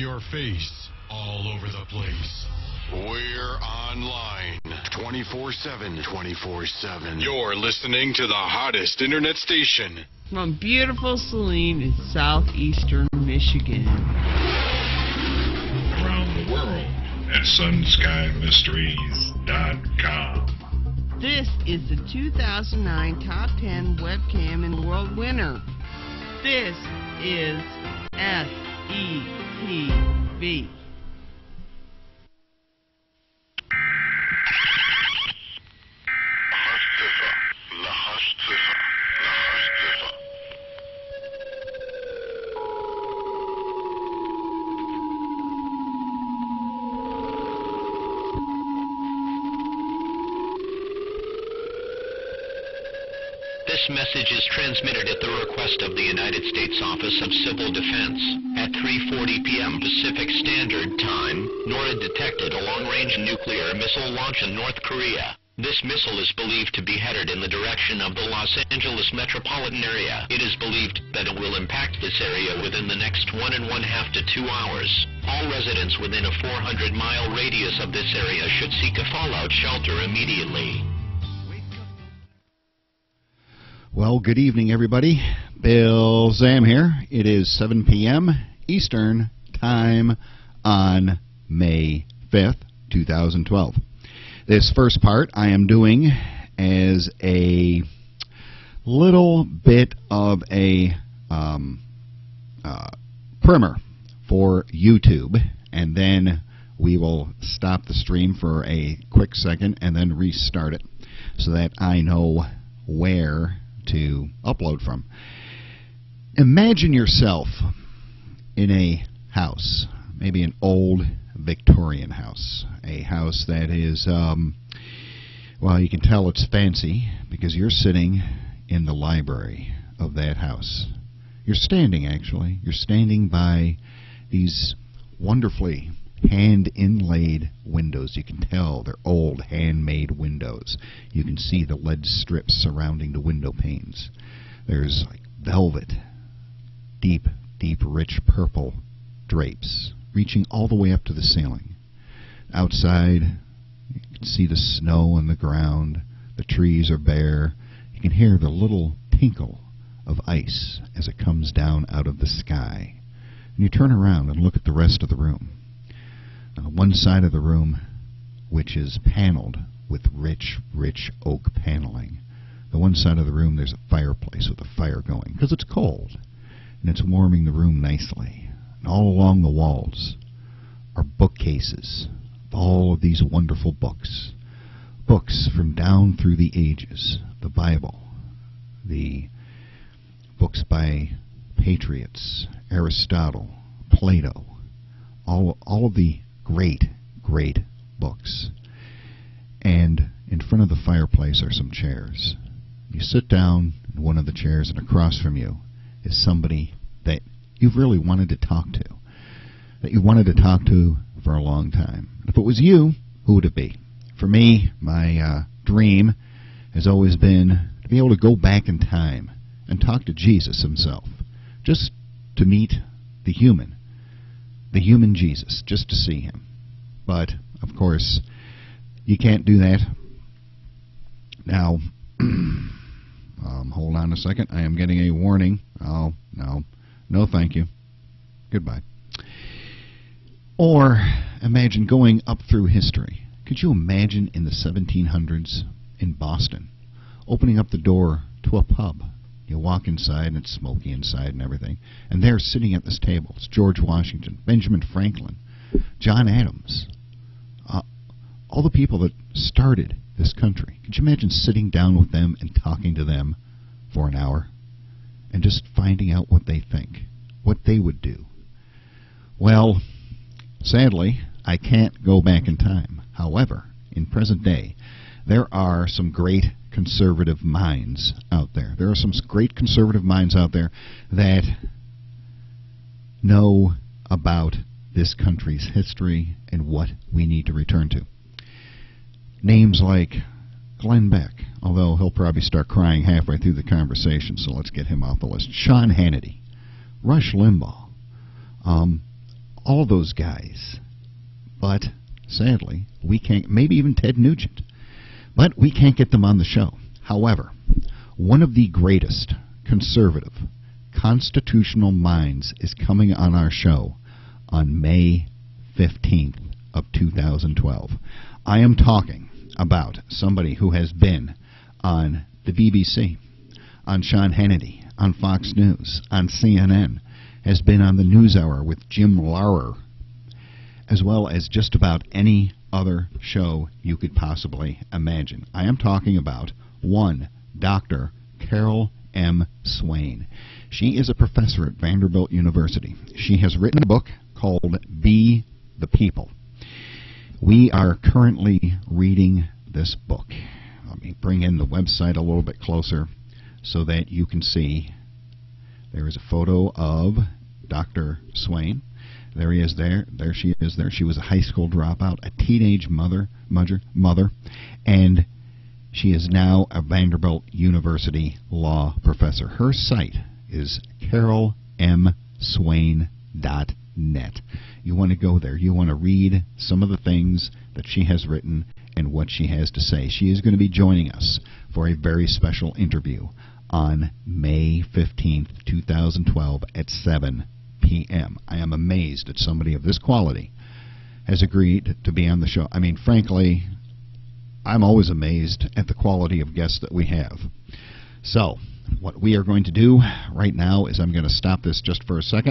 your face, all over the place. We're online 24/7. 24/7. You're listening to the hottest internet station. From beautiful Saline in southeastern Michigan. Around the world at SunSkyMysteries.com. This is the 2009 Top 10 Webcam in the World winner. This is SETV. This message is transmitted at the request of the United States Office of Civil Defense. At 3:40 p.m. Pacific Standard Time, NORAD detected a long-range nuclear missile launch in North Korea. This missile is believed to be headed in the direction of the Los Angeles metropolitan area. It is believed that it will impact this area within the next 1.5 to 2 hours. All residents within a 400-mile radius of this area should seek a fallout shelter immediately. Well, good evening, everybody. Bill Zam here. It is 7 p.m. Eastern Time on May 5th, 2012. This first part I am doing as a little bit of a primer for YouTube, and then we will stop the stream for a quick second and then restart it so that I know where to upload from. Imagine yourself in a house, maybe an old Victorian house, a house that is, well, you can tell it's fancy because you're sitting in the library of that house. You're standing, actually. You're standing by these wonderfully hand-inlaid windows. You can tell they're old, handmade windows. You can see the lead strips surrounding the window panes. There's like velvet, deep, rich purple drapes reaching all the way up to the ceiling. Outside, you can see the snow on the ground. The trees are bare. You can hear the little tinkle of ice as it comes down out of the sky. And you turn around and look at the rest of the room. One side of the room, which is paneled with rich oak paneling. The one side of the room, there's a fireplace with a fire going because it's cold, and it's warming the room nicely. And all along the walls are bookcases of all of these wonderful books. Books from down through the ages. The Bible, the books by patriots, Aristotle, Plato, all of the great books. And in front of the fireplace are some chairs. You sit down in one of the chairs, and across from you is somebody that you've really wanted to talk to, that you wanted to talk to for a long time. If it was you, who would it be? For me, my dream has always been to be able to go back in time and talk to Jesus himself, just to meet the human Jesus, just to see him. But, of course, you can't do that. Now, hold on a second. I am getting a warning. Oh, no thank you. Goodbye. Or imagine going up through history. Could you imagine in the 1700s in Boston, opening up the door to a pub? You walk inside, and it's smoky inside and everything. And there, sitting at this table, it's George Washington, Benjamin Franklin, John Adams, all the people that started this country. Could you imagine sitting down with them and talking to them for an hour and just finding out what they think, what they would do? Well, sadly, I can't go back in time. However, in present day, there are some great conservative minds out there. There are some great conservative minds out there that know about this country's history and what we need to return to. Names like Glenn Beck, although he'll probably start crying halfway through the conversation, so let's get him off the list. Sean Hannity, Rush Limbaugh, all those guys. But sadly, we can't, maybe even Ted Nugent, but we can't get them on the show. However, one of the greatest conservative constitutional minds is coming on our show on May 15th of 2012. I am talking about somebody who has been on the BBC, on Sean Hannity, on Fox News, on CNN, has been on the NewsHour with Jim Laurer, as well as just about any other show you could possibly imagine. I am talking about one Dr. Carol M. Swain. She is a professor at Vanderbilt University. She has written a book called Be the People. We are currently reading this book. Let me bring in the website a little bit closer so that you can see. There is a photo of Dr. Swain. There he is there. There she is there. She was a high school dropout, a teenage mother, and she is now a Vanderbilt University law professor. Her site is carolmswain.net. You want to go there. You want to read some of the things that she has written and what she has to say. She is going to be joining us for a very special interview on May 15th, 2012 at 7 p.m. I am amazed that somebody of this quality has agreed to be on the show. I mean, frankly, I'm always amazed at the quality of guests that we have. So, what we are going to do right now is I'm going to stop this just for a second.